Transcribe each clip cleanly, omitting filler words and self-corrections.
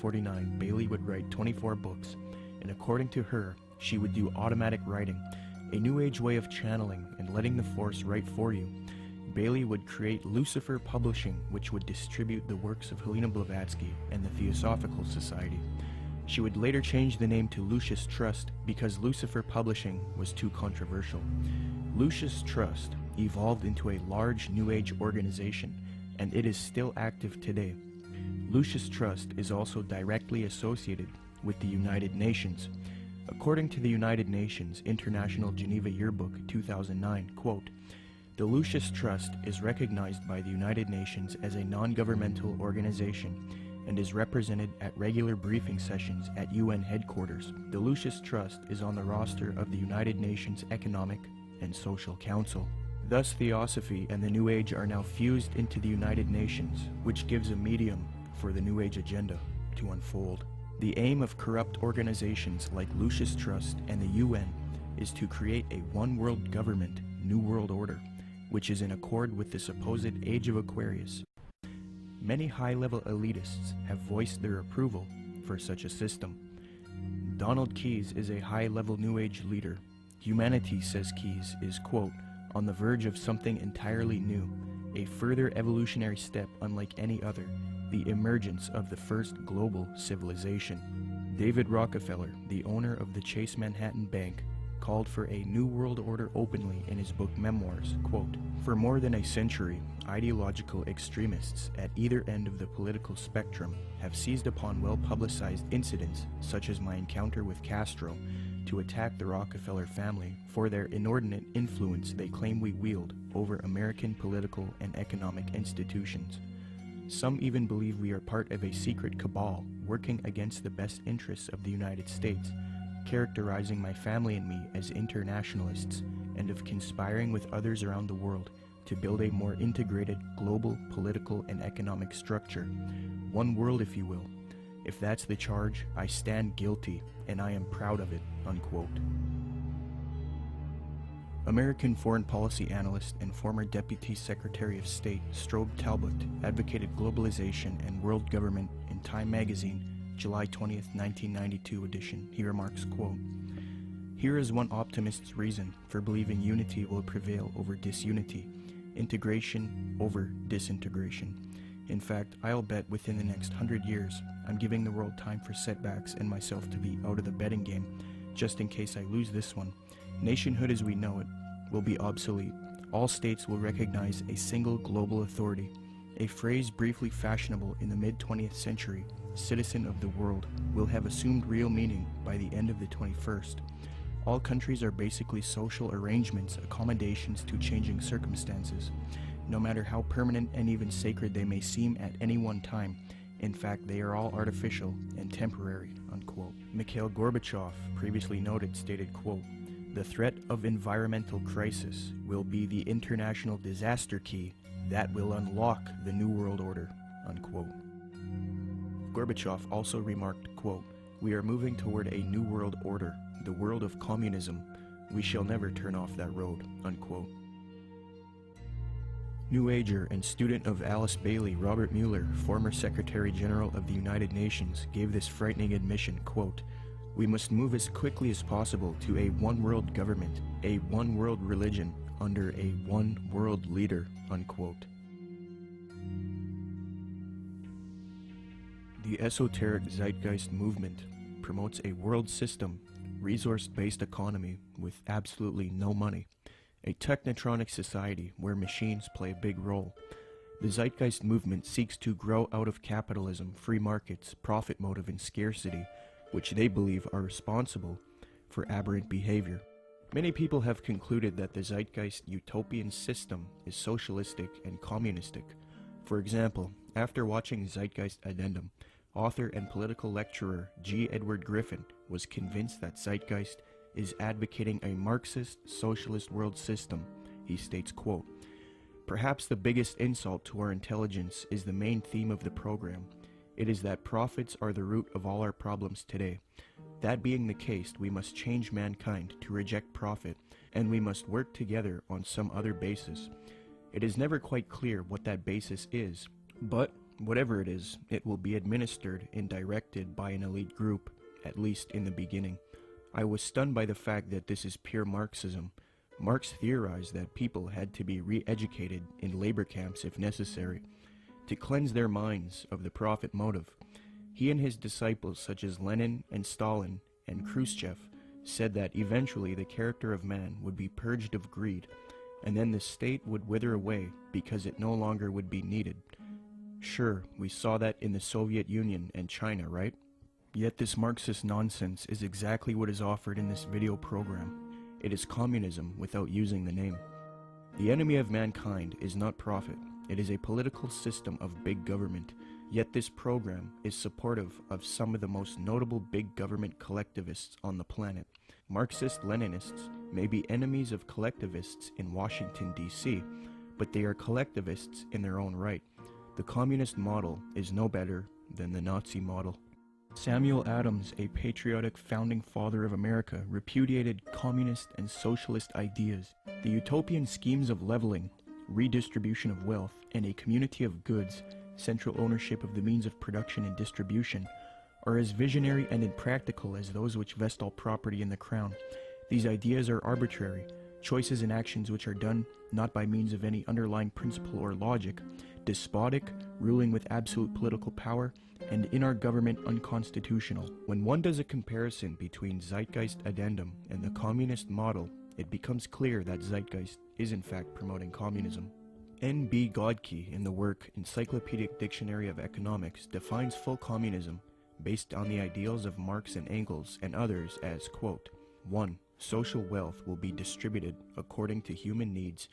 1949, Bailey would write 24 books, and according to her, she would do automatic writing, a new age way of channeling and letting the force write for you. Bailey would create Lucifer Publishing, which would distribute the works of Helena Blavatsky and the Theosophical Society. She would later change the name to Lucius Trust because Lucifer Publishing was too controversial. Lucius Trust evolved into a large New Age organization, and it is still active today. Lucius Trust is also directly associated with the United Nations. According to the United Nations International Geneva Yearbook 2009, quote, "The Lucius Trust is recognized by the United Nations as a non-governmental organization and is represented at regular briefing sessions at UN headquarters. The Lucius Trust is on the roster of the United Nations Economic and Social Council." Thus, Theosophy and the New Age are now fused into the United Nations, which gives a medium for the New Age agenda to unfold. The aim of corrupt organizations like Lucius Trust and the UN is to create a one-world government, New World Order, which is in accord with the supposed Age of Aquarius. Many high-level elitists have voiced their approval for such a system. Donald Keyes is a high-level New Age leader. Humanity, says Keyes, is, quote, "on the verge of something entirely new, a further evolutionary step unlike any other, the emergence of the first global civilization." David Rockefeller, the owner of the Chase Manhattan Bank, called for a New World Order openly in his book Memoirs, quote, "For more than a century, ideological extremists at either end of the political spectrum have seized upon well-publicized incidents, such as my encounter with Castro, to attack the Rockefeller family for their inordinate influence they claim we wield over American political and economic institutions. Some even believe we are part of a secret cabal working against the best interests of the United States, characterizing my family and me as internationalists, and of conspiring with others around the world to build a more integrated global political and economic structure. One world, if you will. If that's the charge, I stand guilty, and I am proud of it," unquote. American foreign policy analyst and former Deputy Secretary of State Strobe Talbot advocated globalization and world government in Time magazine, July 20th, 1992 edition. He remarks, quote, "Here is one optimist's reason for believing unity will prevail over disunity, integration over disintegration. In fact, I'll bet within the next 100 years, I'm giving the world time for setbacks and myself to be out of the betting game, just in case I lose this one. Nationhood as we know it will be obsolete. All states will recognize a single global authority, a phrase briefly fashionable in the mid-20th century, citizen of the world, will have assumed real meaning by the end of the 21st. All countries are basically social arrangements, accommodations to changing circumstances, no matter how permanent and even sacred they may seem at any one time. In fact, they are all artificial and temporary," unquote. Mikhail Gorbachev, previously noted, stated, quote, "The threat of environmental crisis will be the international disaster key that will unlock the New World Order," unquote. Gorbachev also remarked, quote, "We are moving toward a new world order, the world of communism. We shall never turn off that road," unquote. New Ager and student of Alice Bailey, Robert Mueller, former Secretary General of the United Nations, gave this frightening admission, quote, "We must move as quickly as possible to a one-world government, a one-world religion, under a one-world leader," unquote. The esoteric zeitgeist movement promotes a world system, resource-based economy with absolutely no money, a technotronic society where machines play a big role. The zeitgeist movement seeks to grow out of capitalism, free markets, profit motive, and scarcity, which they believe are responsible for aberrant behavior. Many people have concluded that the zeitgeist utopian system is socialistic and communistic. For example, after watching Zeitgeist Addendum, author and political lecturer G. Edward Griffin was convinced that Zeitgeist is advocating a Marxist socialist world system. He states, quote, "Perhaps the biggest insult to our intelligence is the main theme of the program. It is that profits are the root of all our problems today. That being the case, we must change mankind to reject profit, and we must work together on some other basis. It is never quite clear what that basis is, but Whatever it is, it will be administered and directed by an elite group, at least in the beginning. I was stunned by the fact that this is pure Marxism. Marx theorized that people had to be re-educated in labor camps if necessary, to cleanse their minds of the profit motive. He and his disciples such as Lenin and Stalin and Khrushchev said that eventually the character of man would be purged of greed, and then the state would wither away because it no longer would be needed. Sure, we saw that in the Soviet Union and China, right? Yet this Marxist nonsense is exactly what is offered in this video program. It is communism without using the name. The enemy of mankind is not profit. It is a political system of big government. Yet this program is supportive of some of the most notable big government collectivists on the planet. Marxist-Leninists may be enemies of collectivists in Washington, D.C., but they are collectivists in their own right. The communist model is no better than the Nazi model. Samuel Adams, a patriotic founding father of America, repudiated communist and socialist ideas. The utopian schemes of leveling, redistribution of wealth, and a community of goods, central ownership of the means of production and distribution, are as visionary and impractical as those which vest all property in the crown. These ideas are arbitrary, choices and actions which are done not by means of any underlying principle or logic, despotic, ruling with absolute political power, and in our government unconstitutional. When one does a comparison between Zeitgeist Addendum and the communist model, it becomes clear that Zeitgeist is in fact promoting communism. N.B. Godke, in the work Encyclopedic Dictionary of Economics, defines full communism based on the ideals of Marx and Engels and others as, quote, 1. Social wealth will be distributed according to human needs,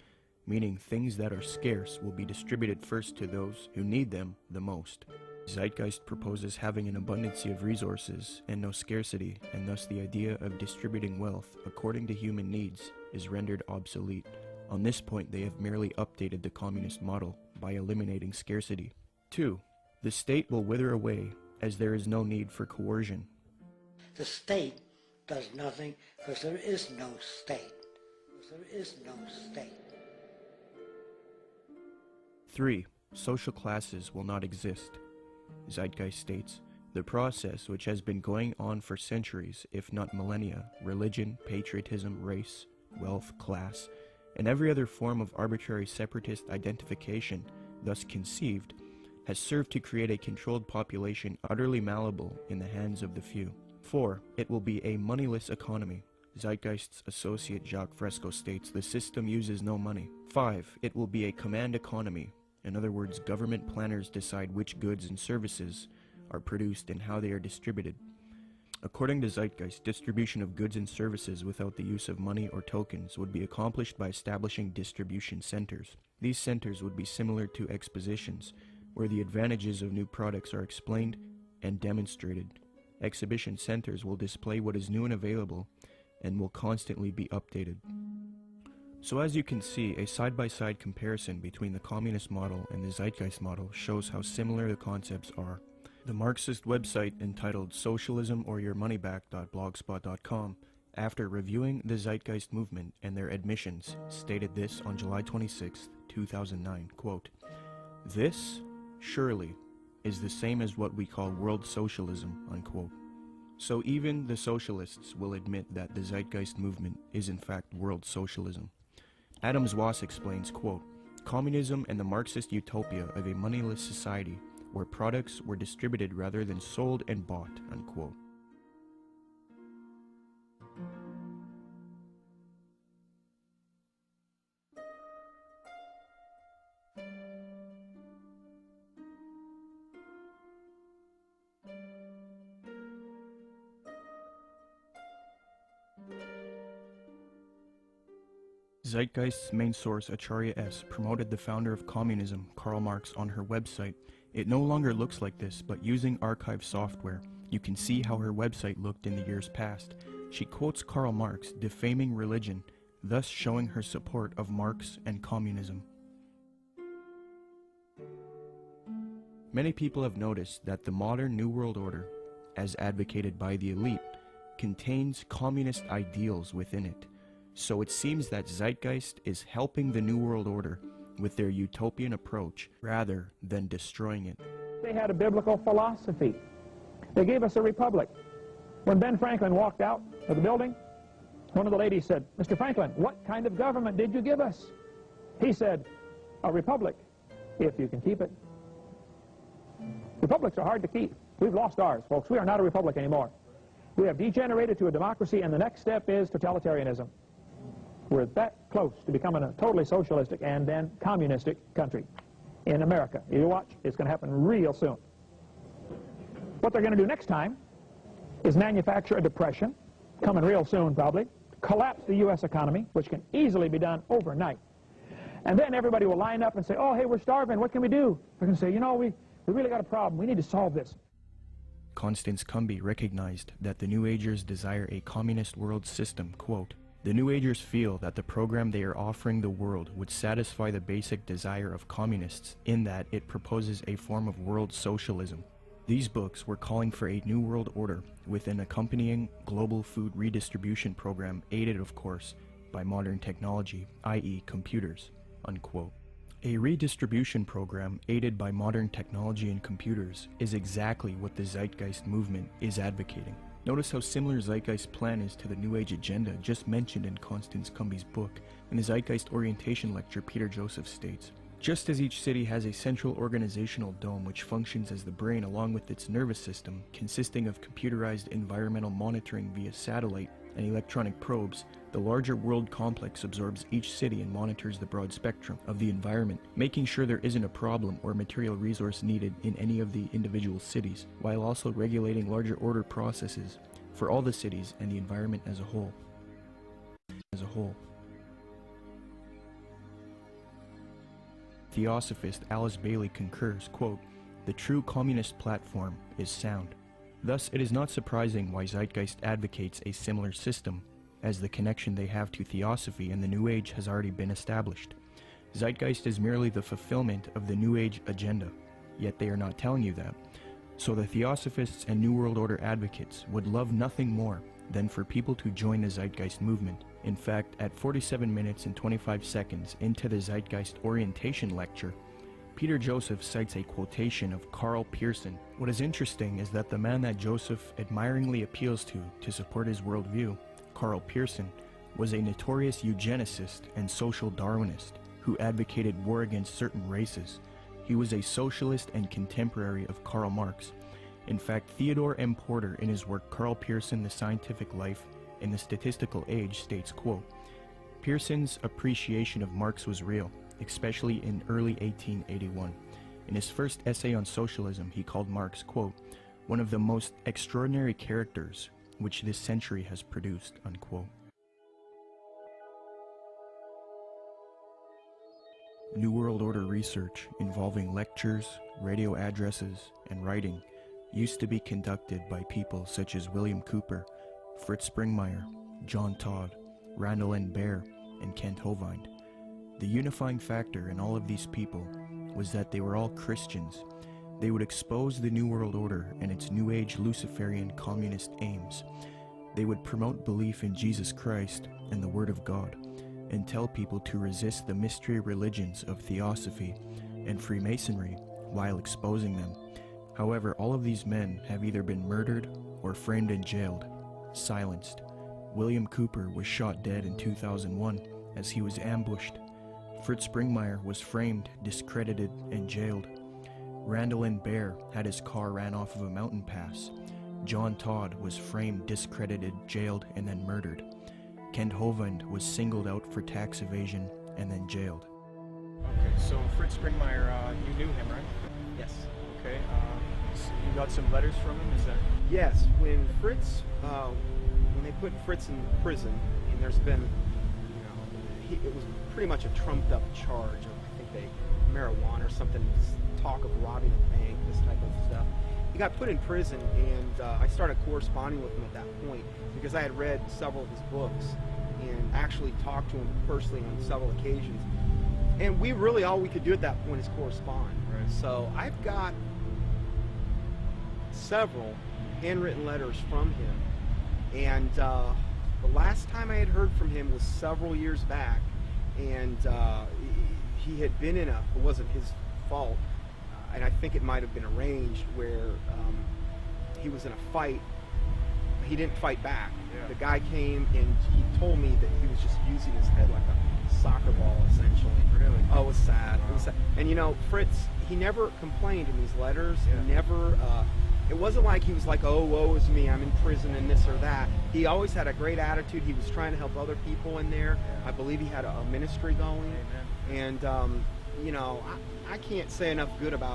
meaning things that are scarce will be distributed first to those who need them the most. Zeitgeist proposes having an abundancy of resources and no scarcity, and thus the idea of distributing wealth according to human needs is rendered obsolete. On this point, they have merely updated the communist model by eliminating scarcity. 2. The state will wither away as there is no need for coercion. The state does nothing because there is no state. There is no state. 3. Social classes will not exist. Zeitgeist states, the process which has been going on for centuries, if not millennia, religion, patriotism, race, wealth, class, and every other form of arbitrary separatist identification thus conceived, has served to create a controlled population utterly malleable in the hands of the few. 4. It will be a moneyless economy. Zeitgeist's associate Jacques Fresco states the system uses no money. 5. It will be a command economy. In other words, government planners decide which goods and services are produced and how they are distributed. According to Zeitgeist, distribution of goods and services without the use of money or tokens would be accomplished by establishing distribution centers. These centers would be similar to expositions, where the advantages of new products are explained and demonstrated. Exhibition centers will display what is new and available and will constantly be updated. So as you can see, a side-by-side comparison between the communist model and the Zeitgeist model shows how similar the concepts are. The Marxist website entitled socialismoryourmoneyback.blogspot.com, after reviewing the Zeitgeist movement and their admissions, stated this on July 26, 2009, quote, "This, surely, is the same as what we call world socialism," unquote. So even the socialists will admit that the Zeitgeist movement is in fact world socialism. Adams Wass explains, quote, "Communism and the Marxist utopia of a moneyless society where products were distributed rather than sold and bought," unquote. Zeitgeist's main source, Acharya S., promoted the founder of communism, Karl Marx, on her website. It no longer looks like this, but using archive software, you can see how her website looked in the years past. She quotes Karl Marx, defaming religion, thus showing her support of Marx and communism. Many people have noticed that the modern New World Order, as advocated by the elite, contains communist ideals within it. So it seems that Zeitgeist is helping the New World Order with their utopian approach rather than destroying it. they had a biblical philosophy. They gave us a republic. When Ben Franklin walked out of the building, one of the ladies said, "Mr. Franklin, what kind of government did you give us?" He said, "A republic, if you can keep it." Republics are hard to keep. We've lost ours, folks. We are not a republic anymore. We have degenerated to a democracy, and the next step is totalitarianism. We're that close to becoming a totally socialistic and then communistic country in America. You watch, it's going to happen real soon. What they're going to do next time is manufacture a depression, coming real soon probably, collapse the U.S. economy, which can easily be done overnight. And then everybody will line up and say, "Oh, hey, we're starving. What can we do?" They're going to say, "You know, we really got a problem. We need to solve this." Constance Cumby recognized that the New Agers desire a communist world system, quote, "The New Agers feel that the program they are offering the world would satisfy the basic desire of communists in that it proposes a form of world socialism." These books were calling for a new world order with an accompanying global food redistribution program aided, of course, by modern technology, i.e. computers, unquote. A redistribution program aided by modern technology and computers is exactly what the Zeitgeist movement is advocating. Notice how similar Zeitgeist's plan is to the New Age agenda just mentioned in Constance Cumby's book. In the Zeitgeist orientation lecture, Peter Joseph states, "Just as each city has a central organizational dome which functions as the brain along with its nervous system, consisting of computerized environmental monitoring via satellite and electronic probes, the larger world complex absorbs each city and monitors the broad spectrum of the environment, making sure there isn't a problem or material resource needed in any of the individual cities, while also regulating larger order processes for all the cities and the environment as a whole." Theosophist Alice Bailey concurs, quote, "The true communist platform is sound." Thus, it is not surprising why Zeitgeist advocates a similar system, as the connection they have to Theosophy and the New Age has already been established. Zeitgeist is merely the fulfillment of the New Age agenda, yet they are not telling you that. So the Theosophists and New World Order advocates would love nothing more than for people to join the Zeitgeist movement. In fact, at 47 minutes and 25 seconds into the Zeitgeist orientation lecture, Peter Joseph cites a quotation of Karl Pearson. What is interesting is that the man that Joseph admiringly appeals to support his worldview, Karl Pearson, was a notorious eugenicist and social Darwinist who advocated war against certain races. He was a socialist and contemporary of Karl Marx. In fact, Theodore M. Porter, in his work Karl Pearson, The Scientific Life in the Statistical Age, states, quote, "Pearson's appreciation of Marx was real, especially in early 1881. In his first essay on socialism, he called Marx, quote, one of the most extraordinary characters which this century has produced," unquote. New World Order research involving lectures, radio addresses, and writing used to be conducted by people such as William Cooper, Fritz Springmeier, John Todd, Randall N. Baer, and Kent Hovind. The unifying factor in all of these people was that they were all Christians. They would expose the New World Order and its New Age Luciferian communist aims. They would promote belief in Jesus Christ and the Word of God, and tell people to resist the mystery religions of Theosophy and Freemasonry while exposing them. However, all of these men have either been murdered or framed and jailed, silenced. William Cooper was shot dead in 2001 as he was ambushed. Fritz Springmeier was framed, discredited, and jailed. Randall N. Baer had his car ran off of a mountain pass. John Todd was framed, discredited, jailed, and then murdered. Kent Hovind was singled out for tax evasion and then jailed. Okay, so Fritz Springmeier, you knew him, right? Yes. Okay, so you got some letters from him, is that? Yes, when Fritz, when they put Fritz in prison, and there's been, it was pretty much a trumped up charge of, I think marijuana or something, talk of robbing a bank, this type of stuff. He got put in prison, and I started corresponding with him at that point because I had read several of his books and actually talked to him personally on several occasions. And we really, all we could do at that point is correspond. Right. So I've got several handwritten letters from him. And the last time I had heard from him was several years back, and he had been in it wasn't his fault. and I think it might have been arranged where he was in a fight. He didn't fight back. Yeah. The guy came and he told me that he was just using his head like a soccer ball, essentially. Really? Oh, it was sad. Wow. It was sad. And you know, Fritz, he never complained in these letters. Yeah. He never. It wasn't like he was like, oh, woe is me, I'm in prison and this or that. He always had a great attitude. He was trying to help other people in there. Yeah. I believe he had a ministry going. Amen. And you know, I can't say enough good about